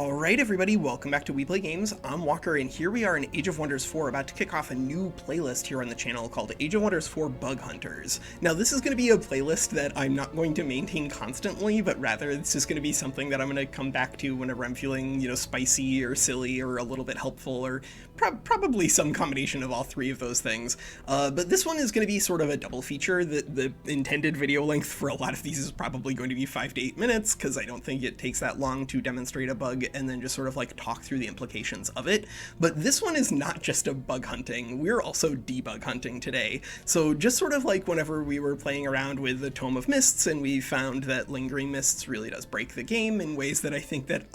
Alright everybody, welcome back to We Play Games. I'm Walker, and here we are in Age of Wonders 4, about to kick off a new playlist here on the channel called Age of Wonders 4 Bug Hunters. Now this is going to be a playlist that I'm not going to maintain constantly, but rather it's just going to be something that I'm going to come back to whenever I'm feeling, spicy or silly or a little bit helpful, or probably some combination of all three of those things. But this one is going to be sort of a double feature. The intended video length for a lot of these is probably going to be 5 to 8 minutes, because I don't think it takes that long to demonstrate a bug and then just sort of like talk through the implications of it. But this one is not just a bug hunting, we're also debug hunting today. So just sort of like whenever we were playing around with the Tome of Mists and we found that Lingering Mists really does break the game in ways that I think that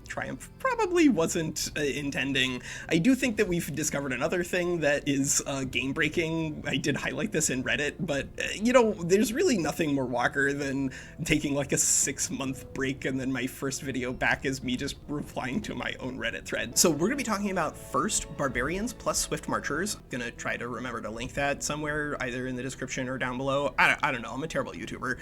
Triumph probably wasn't intending. I do think that we've discovered another thing that is game breaking. I did highlight this in Reddit, but there's really nothing more Walker than taking like a 6-month break and then my first video back is me just replying to my own Reddit thread. So we're gonna be talking about first Barbarians plus Swift Marchers. Gonna try to remember to link that somewhere, either in the description or down below. I don't know, I'm a terrible YouTuber.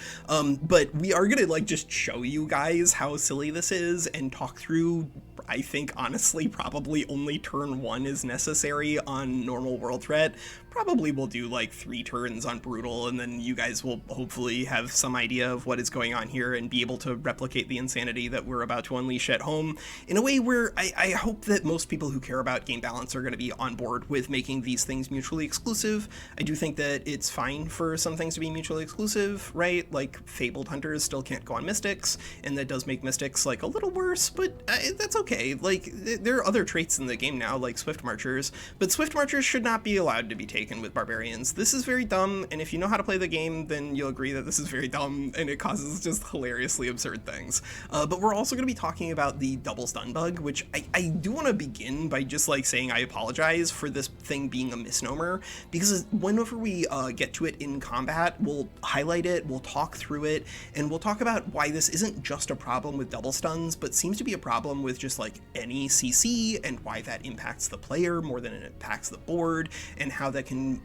But we are gonna like just show you guys how silly this is and talk through, I think honestly probably only turn 1 is necessary on normal world threat. Probably we'll do like 3 turns on brutal, and then you guys will hopefully have some idea of what is going on here and be able to replicate the insanity that we're about to unleash at home in a way where I hope that most people who care about game balance are going to be on board with making these things mutually exclusive. I do think that it's fine for some things to be mutually exclusive, right? Like Fabled Hunters still can't go on Mystics, and that does make Mystics like a little worse, but that's okay. Like there are other traits in the game now, like Swift Marchers, but Swift Marchers should not be allowed to be taken with Barbarians. This is very dumb, and if you know how to play the game, then you'll agree that this is very dumb, and it causes just hilariously absurd things. But we're also going to be talking about the double stun bug, which I do want to begin by just like saying I apologize for this thing being a misnomer, because whenever we get to it in combat, we'll highlight it, we'll talk through it, and we'll talk about why this isn't just a problem with double stuns, but seems to be a problem with just like any CC, and why that impacts the player more than it impacts the board, and how that can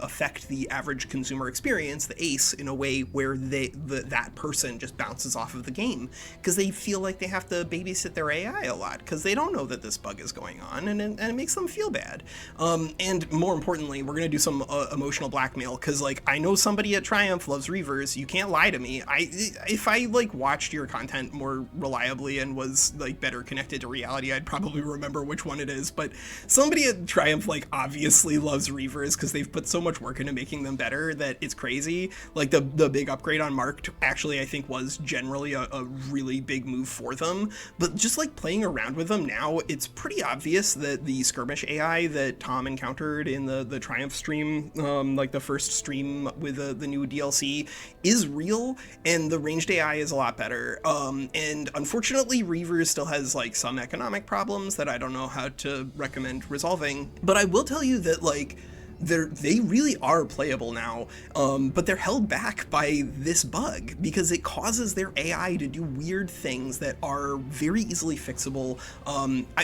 affect the average consumer experience, the ace, in a way where that person just bounces off of the game because they feel like they have to babysit their AI a lot because they don't know that this bug is going on, and it makes them feel bad. And more importantly, we're gonna do some emotional blackmail, because like I know somebody at Triumph loves Reavers. You can't lie to me. If I like watched your content more reliably and was like better connected to reality, I'd probably remember which one it is. But somebody at Triumph like obviously loves Reavers because they've put so much work into making them better that it's crazy. Like the big upgrade on Marked actually I think was generally a really big move for them, but just like playing around with them now, it's pretty obvious that the skirmish AI that Tom encountered in the Triumph stream, like the first stream with the new DLC, is real, and the ranged AI is a lot better. And unfortunately Reavers still has like some economic problems that I don't know how to recommend resolving, but I will tell you that like they really are playable now, but they're held back by this bug because it causes their AI to do weird things that are very easily fixable.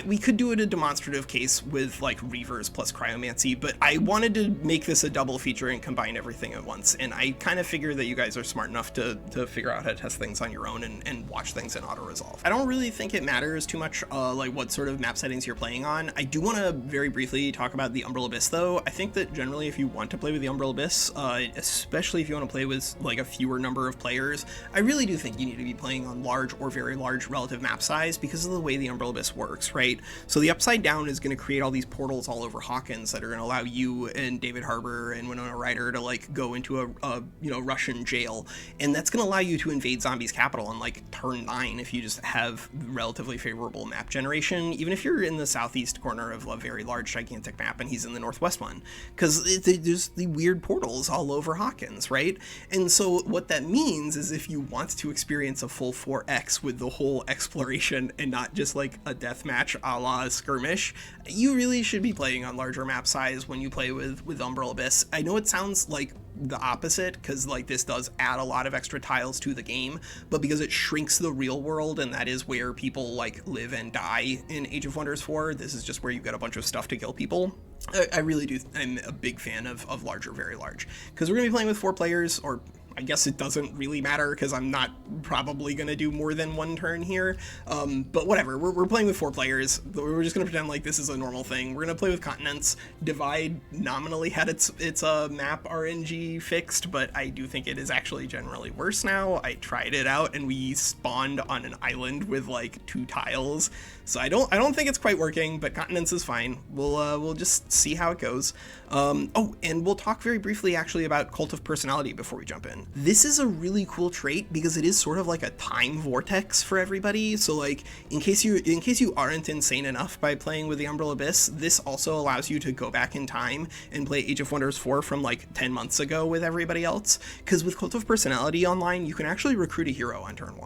We could do it a demonstrative case with like Reavers plus Cryomancy, but I wanted to make this a double feature and combine everything at once, and I kind of figure that you guys are smart enough to figure out how to test things on your own and watch things in auto-resolve. I don't really think it matters too much like what sort of map settings you're playing on. I do want to very briefly talk about the Umbral Abyss though. I think that generally if you want to play with the Umbral Abyss, especially if you want to play with like a fewer number of players, I really do think you need to be playing on large or very large relative map size because of the way the Umbral Abyss works, right? So the Upside Down is going to create all these portals all over Hawkins that are going to allow you and David Harbour and Winona Ryder to like go into a Russian jail, and that's going to allow you to invade Zombies' capital on like turn 9 if you just have relatively favorable map generation, even if you're in the southeast corner of a very large gigantic map and he's in the northwest one, because there's the weird portals all over Hawkins, right? And so what that means is if you want to experience a full 4x with the whole exploration and not just like a deathmatch a la skirmish, you really should be playing on larger map size when you play with Umbral Abyss. I know it sounds like the opposite, because like this does add a lot of extra tiles to the game, but because it shrinks the real world, and that is where people like live and die in Age of Wonders 4, this is just where you get a bunch of stuff to kill people. I really do, I'm a big fan of larger, very large, because we're gonna be playing with 4 players, or I guess it doesn't really matter because I'm not probably going to do more than one turn here. But whatever, we're playing with 4 players. We're just going to pretend like this is a normal thing. We're going to play with continents. Divide nominally had its map RNG fixed, but I do think it is actually generally worse now. I tried it out and we spawned on an island with like 2 tiles. So I don't think it's quite working, but continents is fine. We'll just see how it goes. Oh, and we'll talk very briefly actually about Cult of Personality before we jump in. This is a really cool trait because it is sort of like a time vortex for everybody. So like in case you aren't insane enough by playing with the Umbral Abyss, this also allows you to go back in time and play Age of Wonders 4 from like 10 months ago with everybody else. Because with Cult of Personality online, you can actually recruit a hero on turn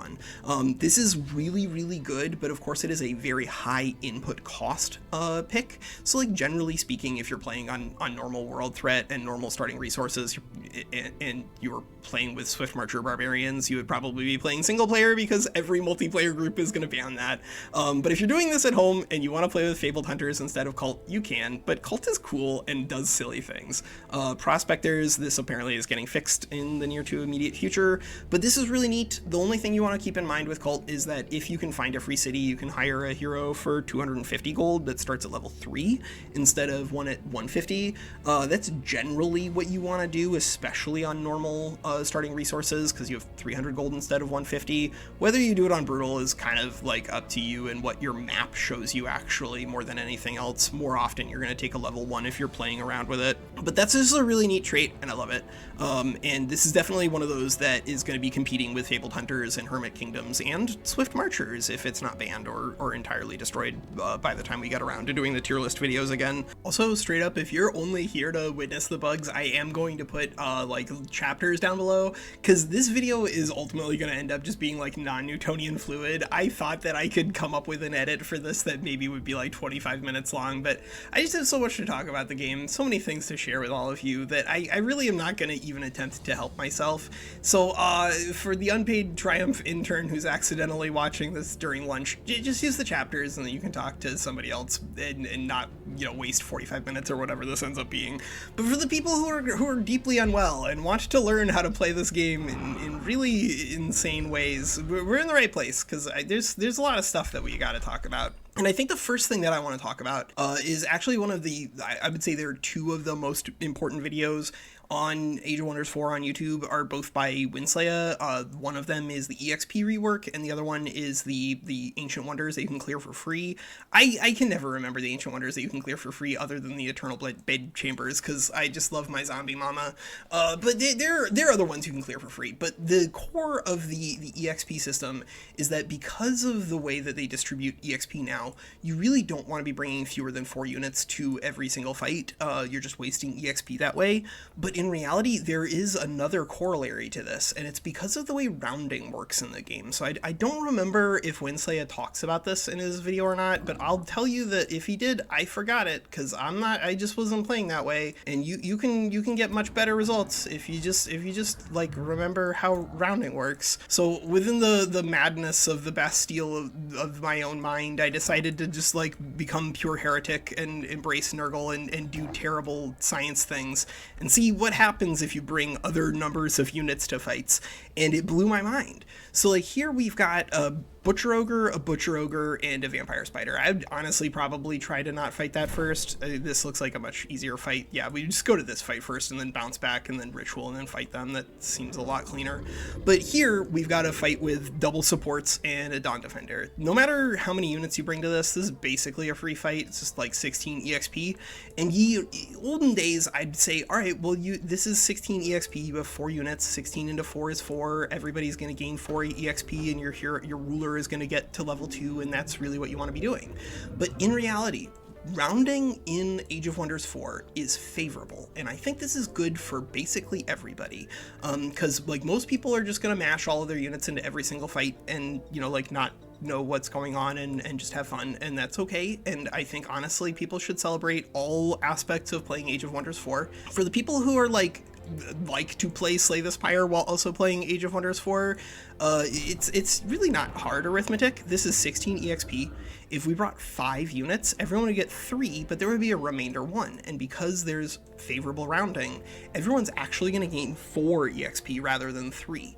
1. This is really, really good, but of course it is a very high input cost pick. So like generally speaking, if you're playing on normal world threat and normal starting resources and you're playing with Swift Marcher Barbarians, you would probably be playing single player because every multiplayer group is going to be on that. But if you're doing this at home and you want to play with Fabled Hunters instead of Cult, you can, but Cult is cool and does silly things. Prospectors, this apparently is getting fixed in the near to immediate future, but this is really neat. The only thing you want to keep in mind with Cult is that if you can find a free city, you can hire a hero for 250 gold that starts at level 3 instead of one at 150. That's generally what you want to do, especially on normal starting resources, because you have 300 gold instead of 150. Whether you do it on brutal is kind of like up to you and what your map shows you actually more than anything else. More often you're going to take a level 1 if you're playing around with it, but that's just a really neat trait and I love it. And this is definitely one of those that is going to be competing with Fabled Hunters and Hermit Kingdoms and Swift Marchers if it's not banned or entirely destroyed by the time we get around to doing the tier list videos again. Also, straight up, if you're only here to witness the bugs, I am going to put like chapters down below, because this video is ultimately going to end up just being like non-Newtonian fluid. I thought that I could come up with an edit for this that maybe would be like 25 minutes long, but I just have so much to talk about the game, so many things to share with all of you that I really am not going to even attempt to help myself. So for the unpaid Triumph intern who's accidentally watching this during lunch, just use the chapters and then you can talk to somebody else and not, you know, waste 45 minutes or whatever this ends up being. But for the people who are deeply unwell and want to learn how to play this game in really insane ways, we're in the right place, because there's a lot of stuff that we got to talk about. And I think the first thing that I want to talk about is actually one of the, I would say there are 2 of the most important videos on Age of Wonders 4 on YouTube are both by Winslaya. One of them is the EXP rework, and the other one is the Ancient Wonders that you can clear for free. I can never remember the Ancient Wonders that you can clear for free other than the Eternal Bed Chambers, because I just love my zombie mama. But there are other ones you can clear for free. But the core of the EXP system is that because of the way that they distribute EXP now, you really don't want to be bringing fewer than 4 units to every single fight. You're just wasting EXP that way. But in reality, there is another corollary to this, and it's because of the way rounding works in the game. So I don't remember if Winslaya talks about this in his video or not, but I'll tell you that if he did, I forgot it, because I just wasn't playing that way. And you can get much better results if you just like remember how rounding works. So within the madness of the Bastille of my own mind, I decided to just like become pure heretic and embrace Nurgle and do terrible science things and see what happens if you bring other numbers of units to fights. And it blew my mind. So like here we've got a Butcher Ogre, a Butcher Ogre, and a Vampire Spider. I'd honestly probably try to not fight that first. This looks like a much easier fight. Yeah, we just go to this fight first and then bounce back and then ritual and then fight them. That seems a lot cleaner. But here we've got a fight with double supports and a Dawn Defender. No matter how many units you bring to this is basically a free fight. It's just like 16 EXP. And olden days, I'd say, all right, well, this is 16 EXP. You have 4 units. 16 into 4 is 4. Everybody's going to gain 4 EXP, and your ruler is going to get to level 2, and that's really what you want to be doing. But in reality, rounding in Age of Wonders 4 is favorable, and I think this is good for basically everybody, because like most people are just going to mash all of their units into every single fight and, you know, like not know what's going on and just have fun, and that's okay. And I think honestly people should celebrate all aspects of playing Age of Wonders 4. For the people who are like like to play Slay the Spire while also playing Age of Wonders 4, it's really not hard arithmetic. This is 16 EXP. If we brought 5 units, everyone would get 3, but there would be a remainder 1. And because there's favorable rounding, everyone's actually going to gain 4 EXP rather than 3.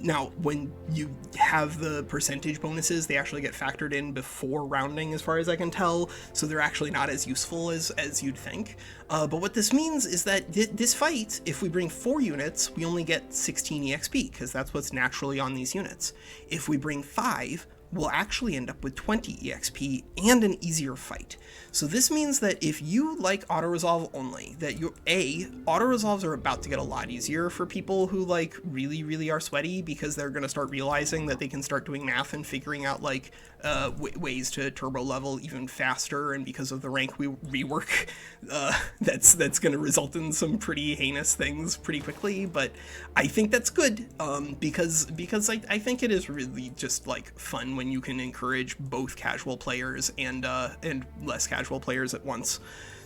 Now, when you have the percentage bonuses, they actually get factored in before rounding, as far as I can tell, so they're actually not as useful as you'd think. But what this means is that this fight, if we bring 4 units, we only get 16 EXP, because that's what's naturally on these units. If we bring 5, we'll actually end up with 20 EXP and an easier fight. So this means that if you like auto-resolve only, that auto-resolves are about to get a lot easier for people who like really are sweaty, because they're going to start realizing that they can start doing math and figuring out like ways to turbo level even faster, and because of the rank rework, that's going to result in some pretty heinous things pretty quickly. But I think that's good, because I think it is really just like fun when you can encourage both casual players and less casual players at once.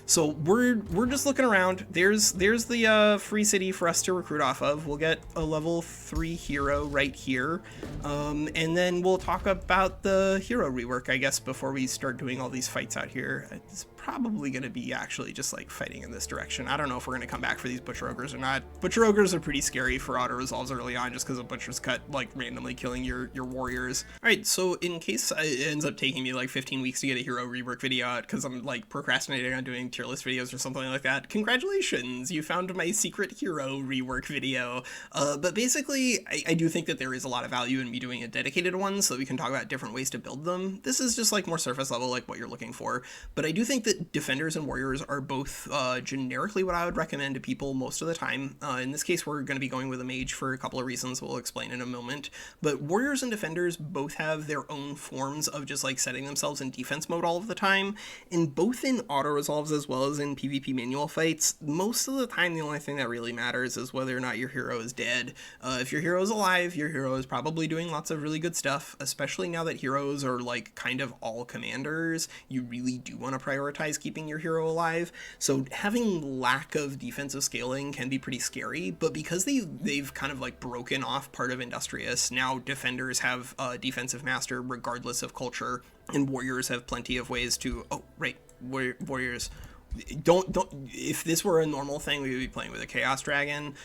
So we're just looking around. There's the free city for us to recruit off of. We'll get a level 3 hero right here, and then we'll talk about the hero rework, I guess, before we start doing all these fights out here. It's probably going to be actually just like fighting in this direction. I don't know if we're going to come back for these Butcher Ogres or not. Butcher Ogres are pretty scary for auto resolves early on, just because a Butcher's Cut like randomly killing your warriors. All right, so in case it ends up taking me like 15 weeks to get a hero rework video out because I'm like procrastinating on doing tier list videos or something like that, congratulations, you found my secret hero rework video. But basically, I do think that there is a lot of value in me doing a dedicated one so that we can talk about different ways to build them. This is just like more surface level, like what you're looking for. But I do think that defenders and warriors are both generically what I would recommend to people most of the time. In this case, we're going to be going with a mage for a couple of reasons we'll explain in a moment. But warriors and defenders both have their own forms of just like setting themselves in defense mode all of the time. And both in auto resolves as well as in PvP manual fights, most of the time the only thing that really matters is whether or not your hero is dead. If your hero is alive, your hero is probably doing lots of really good stuff, especially now that heroes are like kind of all commanders. You really do want to prioritize keeping your hero alive. So having lack of defensive scaling can be pretty scary, but because they've kind of like broken off part of Industrious, now defenders have a defensive master regardless of culture, and warriors have plenty of ways to, warriors don't if this were a normal thing, we would be playing with a Chaos Dragon.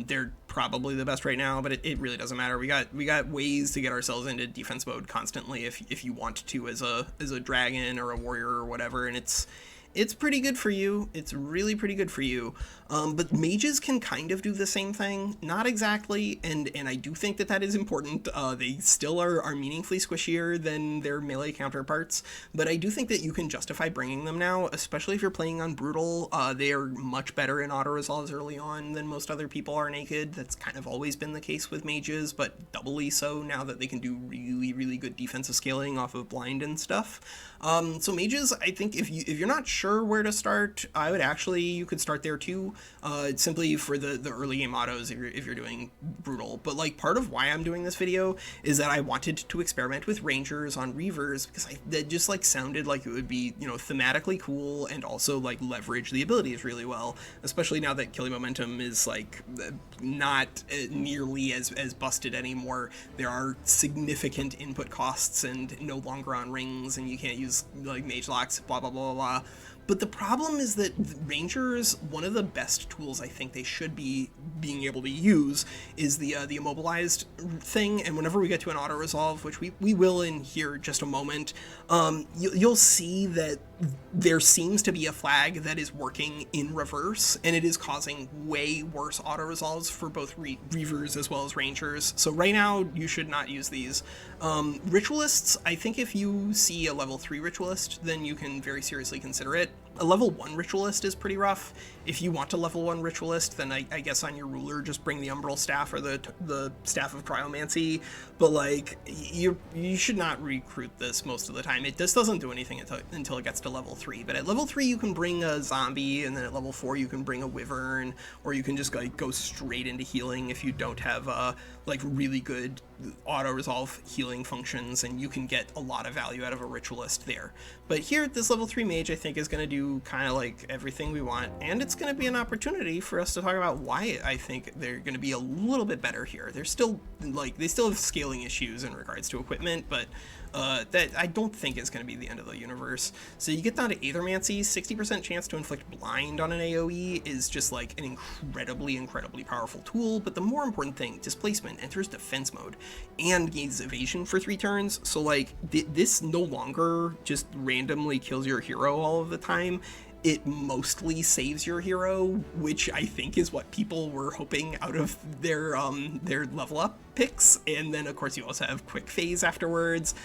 They're probably the best right now, but it really doesn't matter. We got ways to get ourselves into defense mode constantly if you want to as a dragon or a warrior or whatever, and it's pretty good for you. It's really pretty good for you. But mages can kind of do the same thing. Not exactly, and I do think that is important. They still are meaningfully squishier than their melee counterparts, but I do think that you can justify bringing them now, especially if you're playing on Brutal. They are much better in auto-resolves early on than most other people are naked. That's kind of always been the case with mages, but doubly so now that they can do really good defensive scaling off of blind and stuff. So mages, I think if you're not sure where to start, you could start there too, simply for the early game autos if you're doing Brutal. But like part of why I'm doing this video is that I wanted to experiment with Rangers on Reavers, because that just like sounded like it would be, thematically cool and also like leverage the abilities really well, especially now that Killing Momentum is like not nearly as busted anymore. There are significant input costs and no longer on rings, and you can't use like mage locks, blah blah blah blah. But the problem is that Rangers, one of the best tools I think they should be being able to use is the immobilized thing. And whenever we get to an auto resolve, which we will in here just a moment, you'll see that there seems to be a flag that is working in reverse, and it is causing way worse auto resolves for both Reavers as well as Rangers. So right now you should not use these. Ritualists, I think if you see a level 3 Ritualist, then you can very seriously consider it. A level 1 Ritualist is pretty rough. If you want a level 1 Ritualist, then I guess on your ruler just bring the Umbral Staff or the Staff of Cryomancy, but like you should not recruit this most of the time. It just doesn't do anything until it gets to level 3, but at level 3 you can bring a zombie, and then at level 4 you can bring a wyvern, or you can just like go straight into healing if you don't have like really good auto-resolve healing functions, and you can get a lot of value out of a ritualist there. But here, this level 3 mage, I think, is going to do kind of like everything we want, and it's going to be an opportunity for us to talk about why I think they're going to be a little bit better here. They're still, like, they still have scaling issues in regards to equipment, but that I don't think is going to be the end of the universe. So you get down to Aethermancy, 60% chance to inflict blind on an AoE is just like an incredibly powerful tool, but the more important thing, displacement enters defense mode and gains evasion for 3 turns, so like this no longer just randomly kills your hero all of the time. It mostly saves your hero, which I think is what people were hoping out of their level up picks. And then of course you also have quick phase afterwards.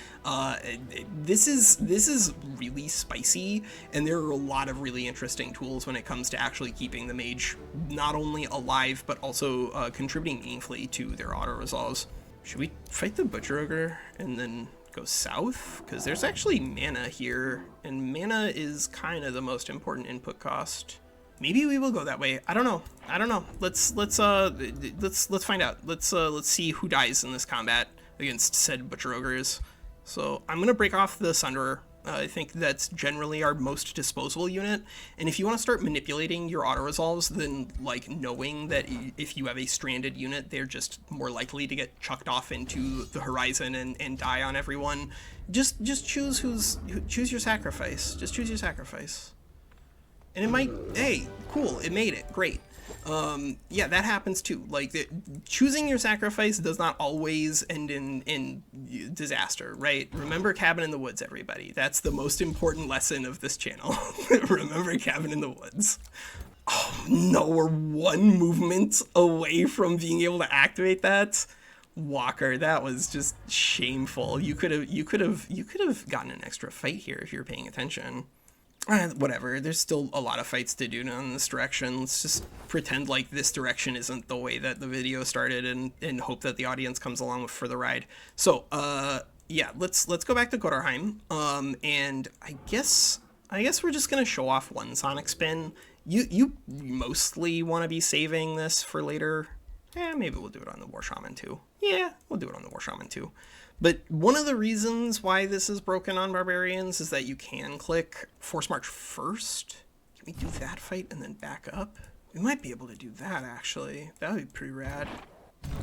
This is really spicy, and there are a lot of really interesting tools when it comes to actually keeping the mage not only alive but also contributing meaningfully to their auto resolves. Should we fight the Butcher Ogre and then go south? Because there's actually mana here, and mana is kind of the most important input cost. Maybe we will go that way. I don't know. Let's find out. Let's see who dies in this combat against said Butcher Ogres. So I'm gonna break off the Sunderer. I think that's generally our most disposable unit, and if you want to start manipulating your auto-resolves, then like knowing that if you have a stranded unit, they're just more likely to get chucked off into the horizon and die on everyone, just choose choose your sacrifice. Just choose your sacrifice. And it might, hey, cool, it made it, great. Yeah, that happens too. Like, choosing your sacrifice does not always end in disaster, right? Remember Cabin in the Woods, everybody. That's the most important lesson of this channel. Remember Cabin in the Woods. Oh no, we're 1 movement away from being able to activate that. Walker, that was just shameful. You could have gotten an extra fight here if you're paying attention. Whatever, there's still a lot of fights to do in this direction. Let's just pretend like this direction isn't the way that the video started, and hope that the audience comes along for the ride. So yeah, let's go back to Goddarheim, and I guess we're just gonna show off 1 Sonic Spin. You mostly want to be saving this for later. Maybe we'll do it on the War Shaman too. Yeah, we'll do it on the War Shaman too. But one of the reasons why this is broken on Barbarians is that you can click Force March first. Can we do that fight and then back up? We might be able to do that, actually. That would be pretty rad.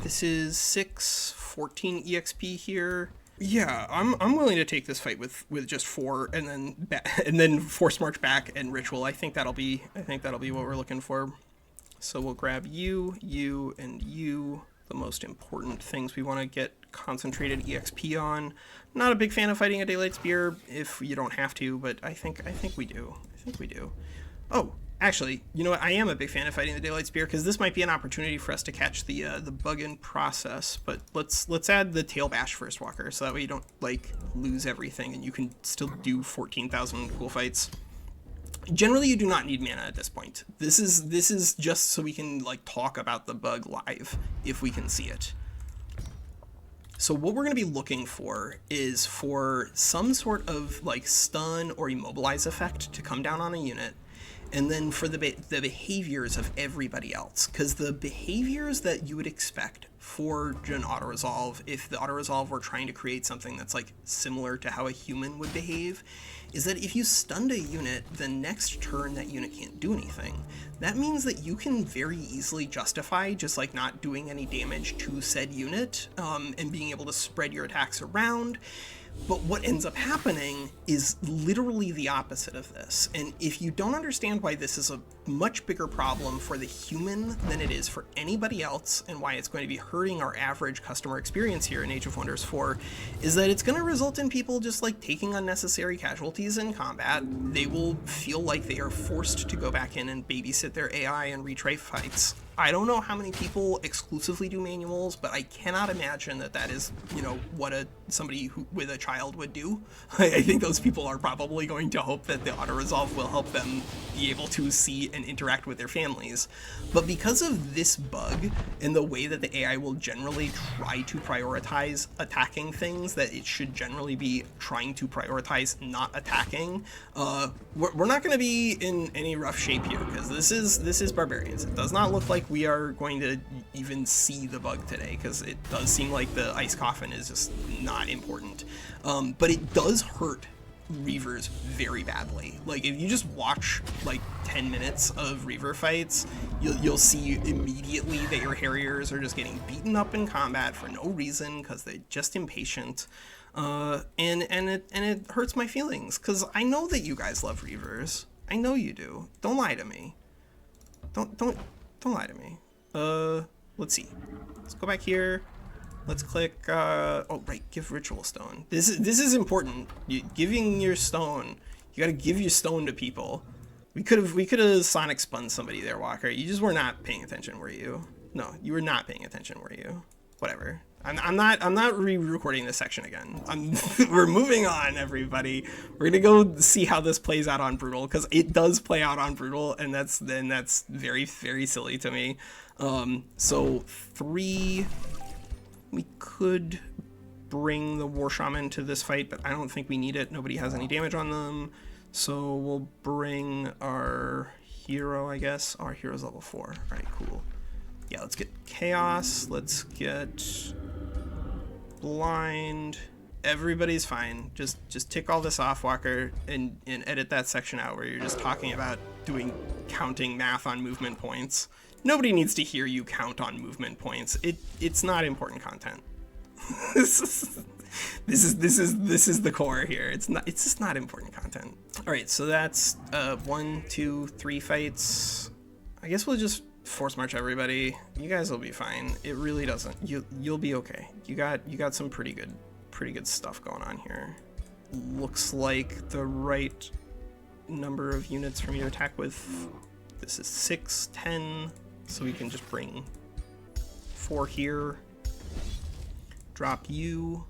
This is 614 EXP here. Yeah, I'm willing to take this fight with just 4 and then Force March back and Ritual. I think that'll be what we're looking for. So we'll grab you, and you. The most important things we want to get concentrated EXP on. Not a big fan of fighting a Daylight Spear if you don't have to, but I think we do. Oh, actually, you know what? I am a big fan of fighting the Daylight Spear, because this might be an opportunity for us to catch the bug in process. But let's add the Tail Bash first, Walker, so that way you don't like lose everything and you can still do 14,000 cool fights. Generally, you do not need mana at this point. This is just so we can like talk about the bug live if we can see it. So what we're going to be looking for is for some sort of like stun or immobilize effect to come down on a unit, and then for the behaviors of everybody else, because the behaviors that you would expect for an auto-resolve, if the auto-resolve were trying to create something that's like similar to how a human would behave, is that if you stunned a unit, the next turn that unit can't do anything. That means that you can very easily justify just like not doing any damage to said unit, and being able to spread your attacks around. But what ends up happening is literally the opposite of this. And if you don't understand why this is a much bigger problem for the human than it is for anybody else, and why it's going to be hurting our average customer experience here in Age of Wonders 4, is that it's going to result in people just like taking unnecessary casualties in combat. They will feel like they are forced to go back in and babysit their AI and retry fights. I don't know how many people exclusively do manuals, but I cannot imagine that is, you know, what somebody with a child would do. I think those people are probably going to hope that the auto-resolve will help them be able to see and interact with their families. But because of this bug and the way that the AI will generally try to prioritize attacking things that it should generally be trying to prioritize not attacking, we're not going to be in any rough shape here, because this is Barbarians. It does not look like we are going to even see the bug today, because it does seem like the Ice Coffin is just not important. But it does hurt Reavers very badly. Like, if you just watch like 10 minutes of Reaver fights, you'll see immediately that your Harriers are just getting beaten up in combat for no reason, because they're just impatient. And it hurts my feelings, because I know that you guys love Reavers. I know you do. Don't lie to me. Don't lie to me. Let's see. Let's go back here. Let's click, oh, right, give Ritual Stone. This is important. Giving your stone, you gotta give your stone to people. We could have Sonic spun somebody there, Walker. You just were not paying attention, were you? No, you were not paying attention, were you? Whatever. I'm not re-recording this section again. We're moving on, everybody. We're gonna go see how this plays out on Brutal, because it does play out on Brutal, and that's very, very silly to me. So 3. We could bring the War Shaman to this fight, but I don't think we need it. Nobody has any damage on them. So we'll bring our hero, I guess. Our hero's level 4. All right, cool. Yeah, let's get Chaos. Let's get Blind. Everybody's fine. Just tick all this off, Walker, and edit that section out where you're just talking about counting math on movement points. Nobody needs to hear you count on movement points. It's not important content. This is the core here. It's just not important content. All right, so that's 1, 2, 3 fights. I guess we'll just force march everybody. You guys will be fine. It really doesn't. You'll be okay. You got some pretty good stuff going on here. Looks like the right number of units for me to attack with. This is 6, 10. So we can just bring 4 here, drop you,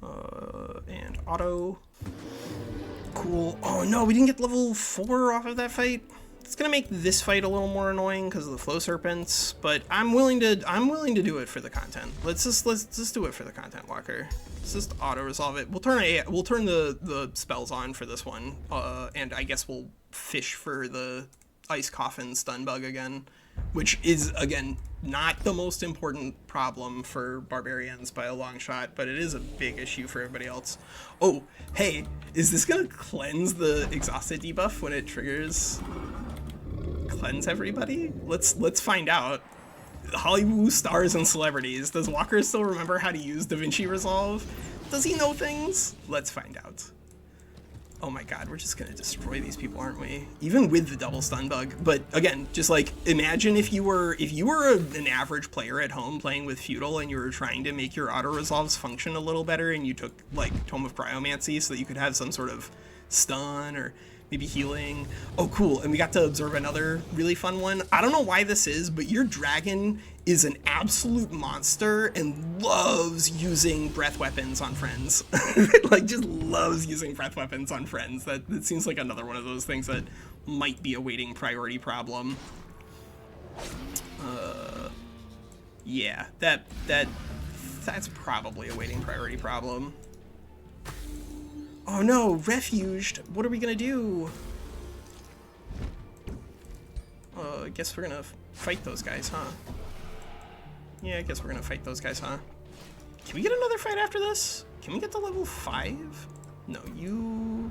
and auto. Cool. Oh no, we didn't get level 4 off of that fight. It's gonna make this fight a little more annoying because of the flow serpents, but I'm willing to do it for the content. Let's just do it for the content, Walker. Let's just auto resolve it. We'll turn the spells on for this one, and I guess we'll fish for the Ice Coffin stun bug again, which is, again, not the most important problem for Barbarians by a long shot, but it is a big issue for everybody else. Oh, hey, is this gonna cleanse the Exhausted debuff when it triggers? Cleanse everybody? Let's find out. Hollywood stars and celebrities. Does Walker still remember how to use DaVinci Resolve? Does he know things? Let's find out. Oh my god, we're just gonna destroy these people, aren't we? Even with the double stun bug. But again, just like, imagine if you were an average player at home playing with Feudal and you were trying to make your auto resolves function a little better, and you took like Tome of Cryomancy so that you could have some sort of stun or maybe healing. Oh cool, and we got to observe another really fun one. I don't know why this is, but your dragon is an absolute monster and loves using breath weapons on friends. Like, just loves using breath weapons on friends. That seems like another one of those things that might be a waiting priority problem. Yeah, that's probably a waiting priority problem. Oh no, refuged. What are we gonna do? I guess we're gonna fight those guys, huh? Yeah, I guess we're gonna fight those guys, huh? Can we get another fight after this? Can we get to level 5? No, you...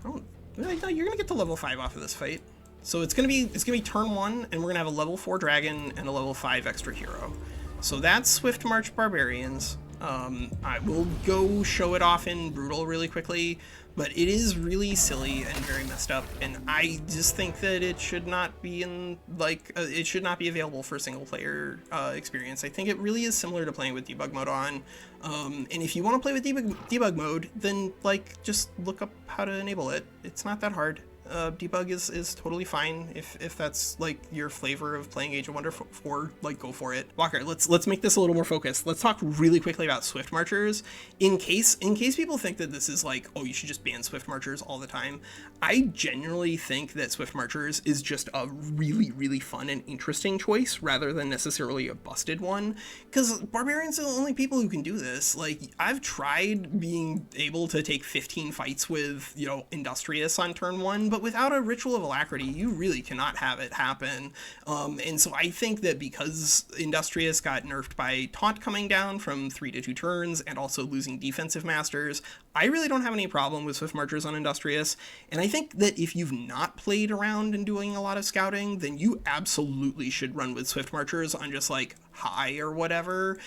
Oh, no, you're gonna get to level 5 off of this fight. So it's gonna be turn 1, and we're gonna have a level 4 dragon and a level 5 extra hero. So that's Swift March Barbarians. I will go show it off in Brutal really quickly, but it is really silly and very messed up, and I just think that it should not be in, like, it should not be available for single player experience. I think it really is similar to playing with debug mode on, and if you want to play with debug mode, then, like, just look up how to enable it. It's not that hard. debug is totally fine if that's like your flavor of playing Age of Wonder 4, like go for it. Walker, let's make this a little more focused. Let's talk really quickly about Swift Marchers. In case people think that this is like, oh, you should just ban Swift Marchers all the time. I genuinely think that Swift Marchers is just a really, really fun and interesting choice rather than necessarily a busted one, because Barbarians are the only people who can do this. Like, I've tried being able to take 15 fights with, you know, Industrious on turn 1, but without a Ritual of Alacrity, you really cannot have it happen. And so I think that because Industrious got nerfed by Taunt coming down from 3 to 2 turns and also losing Defensive Masters, I really don't have any problem with Swift Marchers on Industrious. And I think that if you've not played around and doing a lot of scouting, then you absolutely should run with Swift Marchers on just like high or whatever,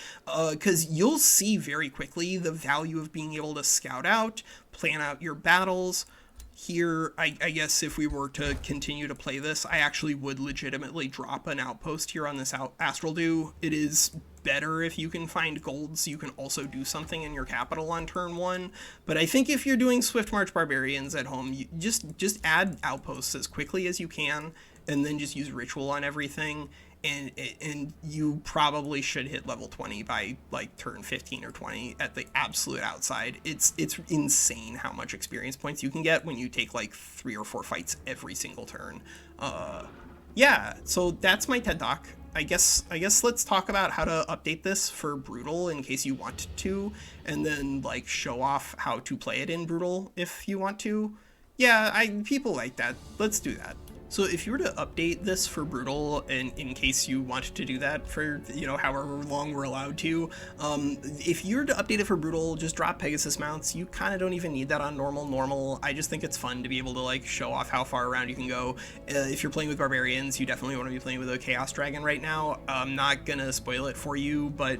because you'll see very quickly the value of being able to scout out, plan out your battles. Here, I guess if we were to continue to play this, I actually would legitimately drop an outpost here on this Astral Dew. It is better if you can find gold so you can also do something in your capital on turn 1. But I think if you're doing Swift March Barbarians at home, you just add outposts as quickly as you can, and then just use Ritual on everything. And you probably should hit level 20 by like turn 15 or 20 at the absolute outside. It's insane how much experience points you can get when you take like 3 or 4 fights every single turn. Yeah, so that's my TED Talk. I guess let's talk about how to update this for Brutal in case you want to, and then like show off how to play it in Brutal if you want to. Yeah, people like that. Let's do that. So if you were to update this for Brutal, and in case you want to do that for, you know, however long we're allowed to, if you were to update it for Brutal, just drop Pegasus mounts. You kind of don't even need that on normal. I just think it's fun to be able to like show off how far around you can go. If you're playing with Barbarians, you definitely want to be playing with a Chaos Dragon right now. I'm not gonna spoil it for you, but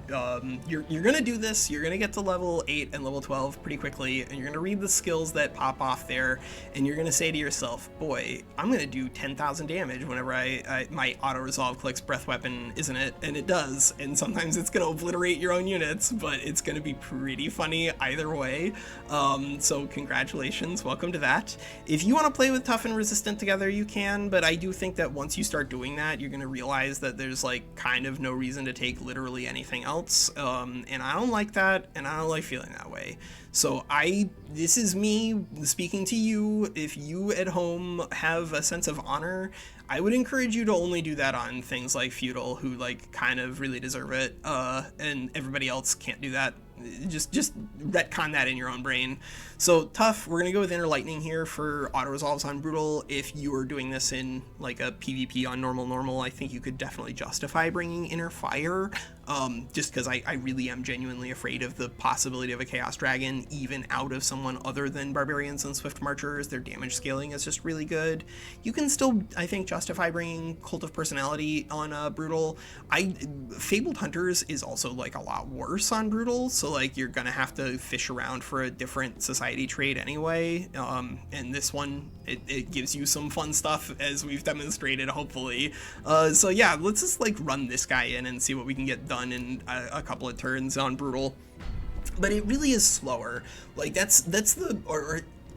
you're gonna do this. You're gonna get to level 8 and level 12 pretty quickly, and you're gonna read the skills that pop off there, and you're gonna say to yourself, boy, I'm gonna do 10,000 damage whenever my auto-resolve clicks Breath Weapon, isn't it? And it does, and sometimes it's gonna obliterate your own units, but it's gonna be pretty funny either way. So congratulations, welcome to that. If you want to play with Tough and Resistant together, you can, but I do think that once you start doing that, you're gonna realize that there's like kind of no reason to take literally anything else, and I don't like that, and I don't like feeling that way. So this is me speaking to you. If you at home have a sense of honor, I would encourage you to only do that on things like Feudal, who like kind of really deserve it, and everybody else can't do that. Just retcon that in your own brain. So Tough, we're gonna go with Inner Lightning here for auto resolves on Brutal. If you are doing this in like a PvP on normal, I think you could definitely justify bringing Inner Fire, just because I really am genuinely afraid of the possibility of a Chaos Dragon even out of someone other than Barbarians and Swift Marchers. Their damage scaling is just really good. You can still, I think, justify bringing Cult of Personality on Brutal. Fabled Hunters is also like a lot worse on Brutal, so like you're gonna have to fish around for a different society trait anyway, and this one it gives you some fun stuff, as we've demonstrated, hopefully. So yeah, let's just like run this guy in and see what we can get done in a couple of turns on Brutal. But it really is slower. Like that's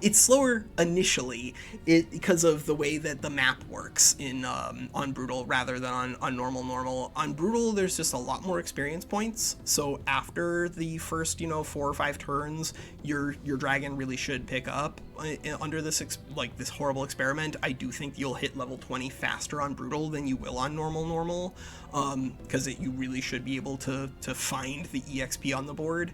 it's slower initially because of the way that the map works in on Brutal rather than on normal. On Brutal, there's just a lot more experience points. So after the first, 4 or 5 turns, your dragon really should pick up under this this horrible experiment. I do think you'll hit level 20 faster on Brutal than you will on normal, because you really should be able to find the EXP on the board.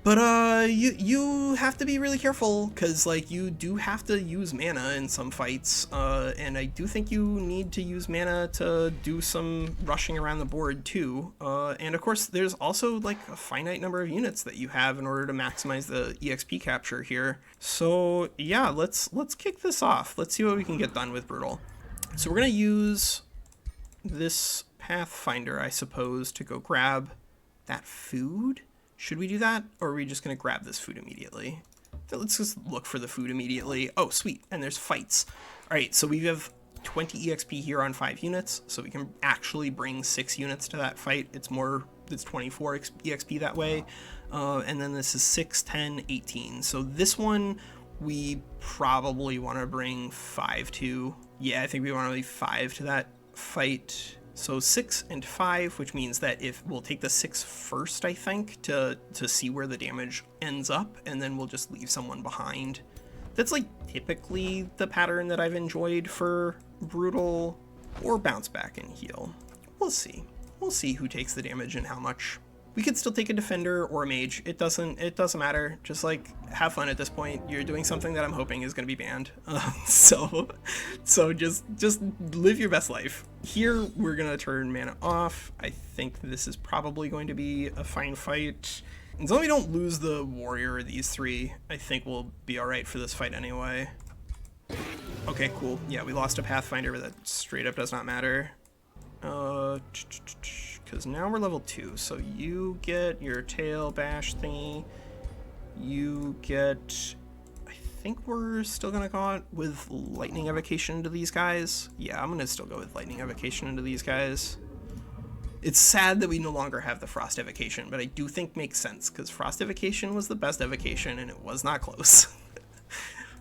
But you have to be really careful, because like you do have to use mana in some fights, and I do think you need to use mana to do some rushing around the board too. And of course, there's also like a finite number of units that you have in order to maximize the EXP capture here. So yeah, let's kick this off. Let's see what we can get done with Brutal. So we're gonna use this Pathfinder, I suppose, to go grab that food. Should we do that, or are we just going to grab this food immediately? Let's just look for the food immediately. Oh, sweet, and there's fights. All right, so we have 20 EXP here on 5 units, so we can actually bring 6 units to that fight. It's 24 EXP that way. And then this is 6, 10, 18. So this one we probably want to bring 5 to. Yeah, I think we want to leave 5 to that fight. So 6 and 5, which means that if we'll take the 6 first, I think, to see where the damage ends up, and then we'll just leave someone behind. That's like typically the pattern that I've enjoyed for Brutal or Bounce Back and Heal. We'll see. We'll see who takes the damage and how much. We could still take a defender or a mage. It doesn't matter. Just like have fun at this point. You're doing something that I'm hoping is going to be banned. So just live your best life. Here we're going to turn mana off. I think this is probably going to be a fine fight. As long as we don't lose the warrior or these 3, I think we'll be all right for this fight anyway. Okay, cool. Yeah, we lost a Pathfinder, but that straight up does not matter. Because now we're level 2, so you get your tail bash thingy. You get... I think we're still going to go out with lightning evocation into these guys. Yeah, I'm going to still go with lightning evocation into these guys. It's sad that we no longer have the frost evocation, but I do think makes sense, because frost evocation was the best evocation, and it was not close.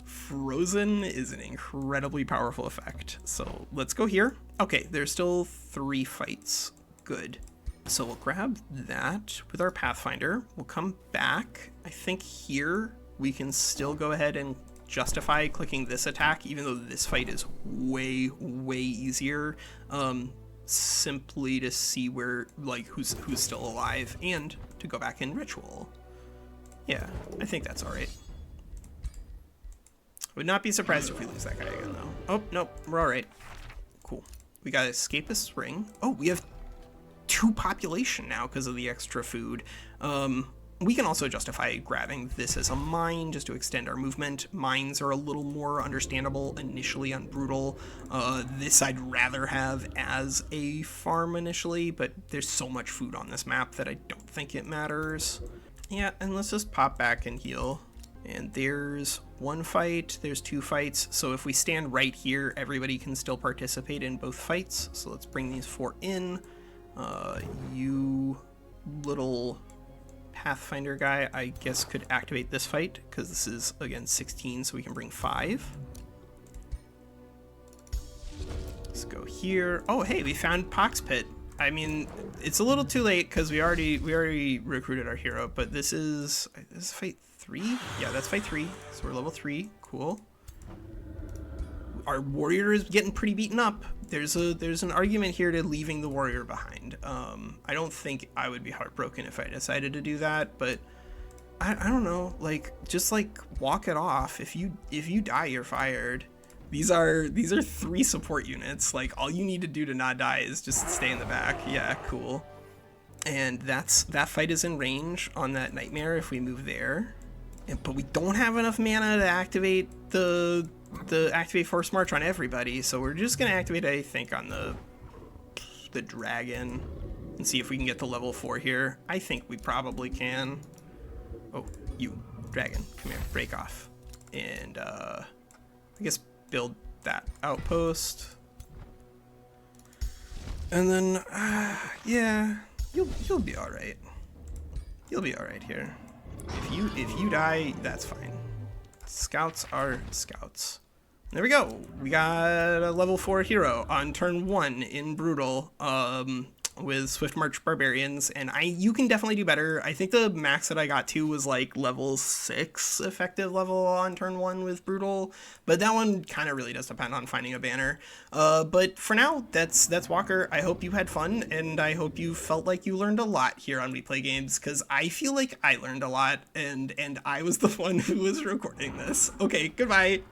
Frozen is an incredibly powerful effect. So let's go here. Okay, there's still 3 fights. Good. So we'll grab that with our Pathfinder. We'll come back. I think here we can still go ahead and justify clicking this attack, even though this fight is way, way easier. Simply to see where, like, who's still alive, and to go back in Ritual. Yeah, I think that's all right. Would not be surprised if we lose that guy again, though. Oh, nope, we're all right. Cool. We got Escapist Ring. Oh, we have 2 population now because of the extra food. We can also justify grabbing this as a mine just to extend our movement. Mines are a little more understandable initially on Brutal. This I'd rather have as a farm initially, but there's so much food on this map that I don't think it matters. Yeah, and let's just pop back and heal. And there's 1 fight, there's 2 fights. So if we stand right here, everybody can still participate in both fights. So let's bring these 4 in. You little Pathfinder guy, I guess, could activate this fight, because this is, again, 16, so we can bring 5. Let's go here. Oh, hey, we found Pox Pit. I mean, it's a little too late, because we already recruited our hero, but this is fight 3? Yeah, that's fight 3, so we're level 3. Cool. Our warrior is getting pretty beaten up. There's an argument here to leaving the warrior behind. I don't think I would be heartbroken if I decided to do that, but I don't know, like, just like walk it off. If you die, you're fired. These are 3 support units. Like, all you need to do to not die is just stay in the back. Yeah, cool. And that fight is in range on that nightmare if we move there. But we don't have enough mana to activate the activate Force March on everybody, so we're just gonna activate, I think, on the dragon and see if we can get to level 4 here. I think we probably can. Oh, you dragon, come here, break off, and I guess build that outpost, and then yeah, you'll be all right. You'll be all right here. If you die, that's fine. Scouts are scouts. There we go. We got a level 4 hero on turn 1 in Brutal with Swift March Barbarians, and you can definitely do better. I think the max that I got to was like level 6 effective level on turn 1 with Brutal, but that one kind of really does depend on finding a banner. But for now, that's Walker. I hope you had fun, and I hope you felt like you learned a lot here on We Play Games, because I feel like I learned a lot, and I was the one who was recording this. Okay, goodbye.